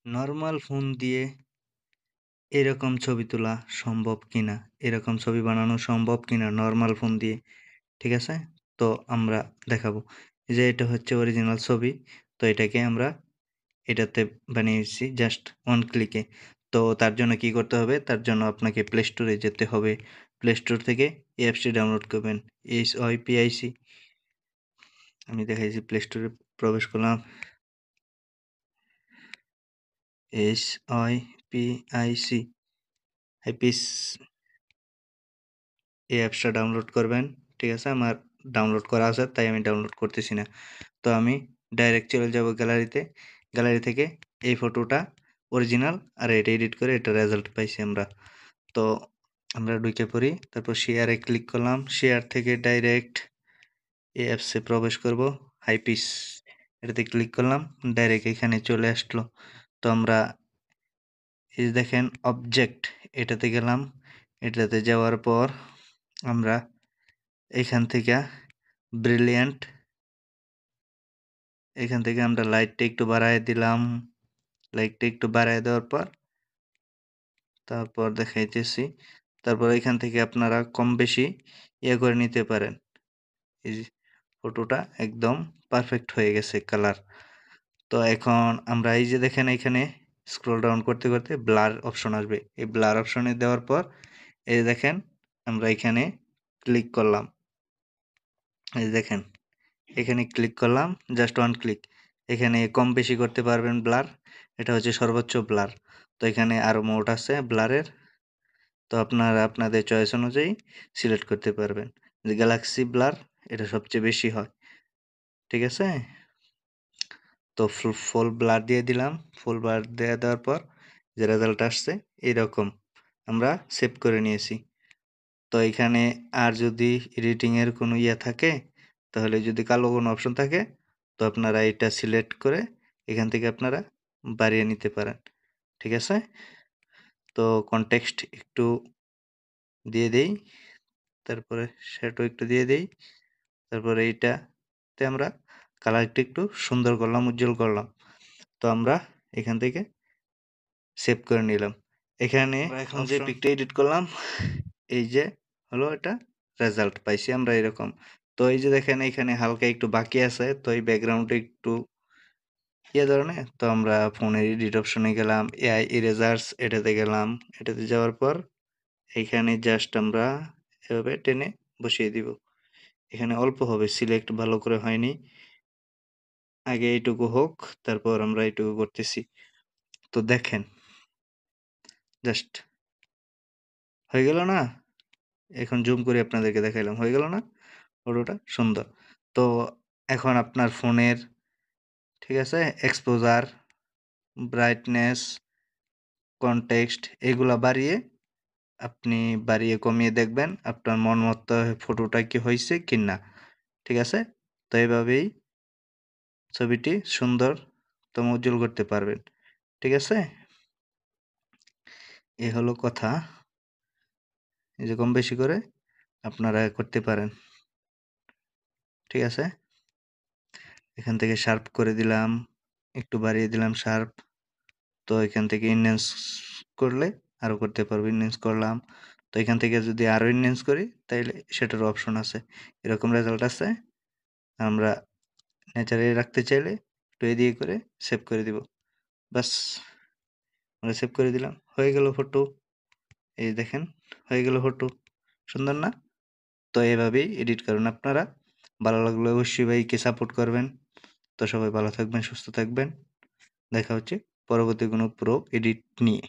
Normal phone দিয়ে এরকম ছবি তোলা সম্ভব কিনা, এরকম ছবি বানানো সম্ভব কিনা নরমাল ফোন দিয়ে, ঠিক আছে? তো আমরা দেখাবো। এই যে এটা হচ্ছে অরিজিনাল ছবি। তো এটাকে আমরা এটাতে বানিয়েছি জাস্ট ওয়ান ক্লিকে। তো তার জন্য কি করতে হবে? তার জন্য আপনাকে প্লে স্টোরে যেতে হবে। প্লে স্টোর থেকে এই অ্যাপসটি ডাউনলোড করবেন। SYPIC। আমি দেখাইছি, প্লে স্টোরে প্রবেশ করলাম। SYPIC হাইপিস এই অ্যাপসটা ডাউনলোড করবেন। ঠিক আছে? আমার ডাউনলোড করা আছে, তাই আমি ডাউনলোড করতেছি না। তো আমি ডাইরেক্ট চলে যাব গ্যালারিতে। গ্যালারি থেকে এই ফটোটা অরিজিনাল, আর এটা এডিট করে এটা রেজাল্ট পাইছি আমরা। তো আমরা ঢুকে পড়ি, তারপর শেয়ারে ক্লিক করলাম। শেয়ার থেকে ডাইরেক্ট এই অ্যাপসে প্রবেশ করব। হাইপিস এটাতে ক্লিক করলাম, ডাইরেক্ট এখানে চলে আসলো। তো আমরা এই দেখেন অবজেক্ট, এটাতে গেলাম। এটাতে যাওয়ার পর আমরা এখান থেকে ব্রিলিয়ান্ট, এখান থেকে আমরা লাইটটা একটু বাড়ায় দিলাম। লাইটটা একটু বাড়ায় দেওয়ার পর তারপর দেখাইতেছি। তারপর এখান থেকে আপনারা কম বেশি ইয়ে করে নিতে পারেন। এই যে ফটোটা একদম পারফেক্ট হয়ে গেছে কালার। তো এখন আমরা এই যে দেখেন এখানে স্ক্রল ডাউন করতে করতে ব্লার অপশন আসবে। এই ব্লার অপশনে দেওয়ার পর এই দেখেন আমরা এখানে ক্লিক করলাম। এই দেখেন এখানে ক্লিক করলাম, জাস্ট ওয়ান ক্লিক। এখানে কম বেশি করতে পারবেন ব্লার। এটা হচ্ছে সর্বোচ্চ ব্লার। তো এখানে আরো মোড আছে ব্লারের। তো আপনারা আপনাদের চয়েস অনুযায়ী সিলেক্ট করতে পারবেন। যে গ্যালাক্সি ব্লার এটা সবচেয়ে বেশি হয়, ঠিক আছে? তো ফুল ব্লার দিয়ে দিলাম। ফুল ব্লার দিয়ে দেওয়ার পর যে রেজাল্ট আসছে এরকম আমরা সেভ করে নিয়েছি। তো এখানে আর যদি এডিটিং এর কোনো ইয়ে থাকে, তাহলে যদি কালো কোনো অপশন থাকে, তো আপনারা এটা সিলেক্ট করে এখান থেকে আপনারা বাড়িয়ে নিতে পারেন, ঠিক আছে? তো কনটেক্সট একটু দিয়ে দেই, তারপরে শ্যাডো একটু দিয়ে দেই, তারপরে এইটাতে আমরা কালারটা একটু সুন্দর করলাম, উজ্জ্বল করলাম। তো আমরা এখান থেকে সেভ করে নিলাম। এখানে এখন যে পিকটা এডিট করলাম, এই যে হলো এটা রেজাল্ট পাইছি আমরা এরকম। তো এই যে দেখেন এখানে হালকা একটু বাকি আছে, তো এই ব্যাকগ্রাউন্ডে একটু ইয়ে ধরনের। তো আমরা ফোনের এডিট অপশনে গেলাম, এআই ইরেজার্স এটাতে গেলাম। এটাতে যাওয়ার পর এখানে জাস্ট আমরা এভাবে টেনে বসিয়ে দিব। এখানে অল্প হবে, সিলেক্ট ভালো করে হয়নি। আগে এইটুকু হোক, তারপর আমরা এইটুকু করতেছি। তো দেখেন জাস্ট হয়ে গেল না? এখন জুম করে আপনাদেরকে দেখাইলাম, হয়ে গেল না ফটোটা সুন্দর? তো এখন আপনার ফোনের, ঠিক আছে, এক্সপোজার, ব্রাইটনেস, কনটেক্সট এগুলা বাড়িয়ে আপনি বাড়িয়ে কমিয়ে দেখবেন আপনার মন মতো ফটোটা কি হয়েছে কি না, ঠিক আছে? তো এইভাবেই ছবিটি সুন্দরতম উজ্জ্বল করতে পারবেন, ঠিক আছে? এ হলো কথা। এই যে কম বেশি করে আপনারা করতে পারেন, ঠিক আছে? এখান থেকে শার্প করে দিলাম, একটু বাড়িয়ে দিলাম শার্প। তো এখান থেকে ইনহ্যান্স করলে আরো করতে পারবো, ইনহ্যান্স করলাম। তো এখান থেকে যদি আরো ইনহ্যান্স করি তাইলে সেটারও অপশন আছে। এরকম রেজাল্ট আছে। আমরা ন্যাচারালি রাখতে চাইলে একটু এদিকে করে সেভ করে দিব। বাস, আমরা সেভ করে দিলাম, হয়ে গেল ফটো। এই দেখেন হয়ে গেল ফটো, সুন্দর না? তো এভাবেই এডিট করুন আপনারা। ভালো লাগলে অবশ্যই ভাইকে সাপোর্ট করবেন। তো সবাই ভালো থাকবেন, সুস্থ থাকবেন। দেখা হচ্ছে পরবর্তী কোনো প্রো এডিট নিয়ে।